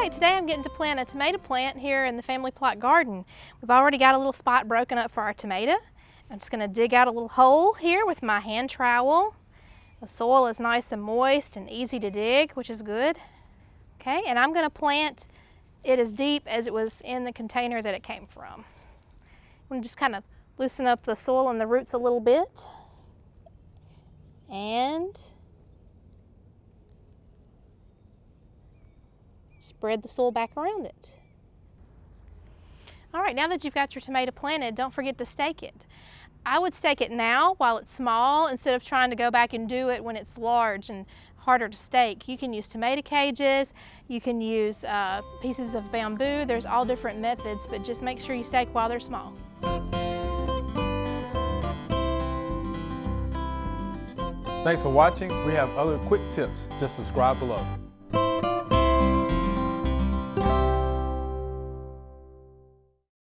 right, today I'm getting to plant a tomato plant here in the family plot garden. We've already got a little spot broken up for our tomato. I'm just going to dig out a little hole here with my hand trowel. The soil is nice and moist and easy to dig, which is good. Okay, and I'm going to plant it as deep as it was in the container that it came from. I'm going to just kind of loosen up the soil and the roots a little bit. And spread the soil back around it. All right, now that you've got your tomato planted, don't forget to stake it. I would stake it now while it's small instead of trying to go back and do it when it's large and harder to stake. You can use tomato cages, you can use pieces of bamboo. There's all different methods, but just make sure you stake while they're small. Thanks for watching. We have other quick tips. Just subscribe below.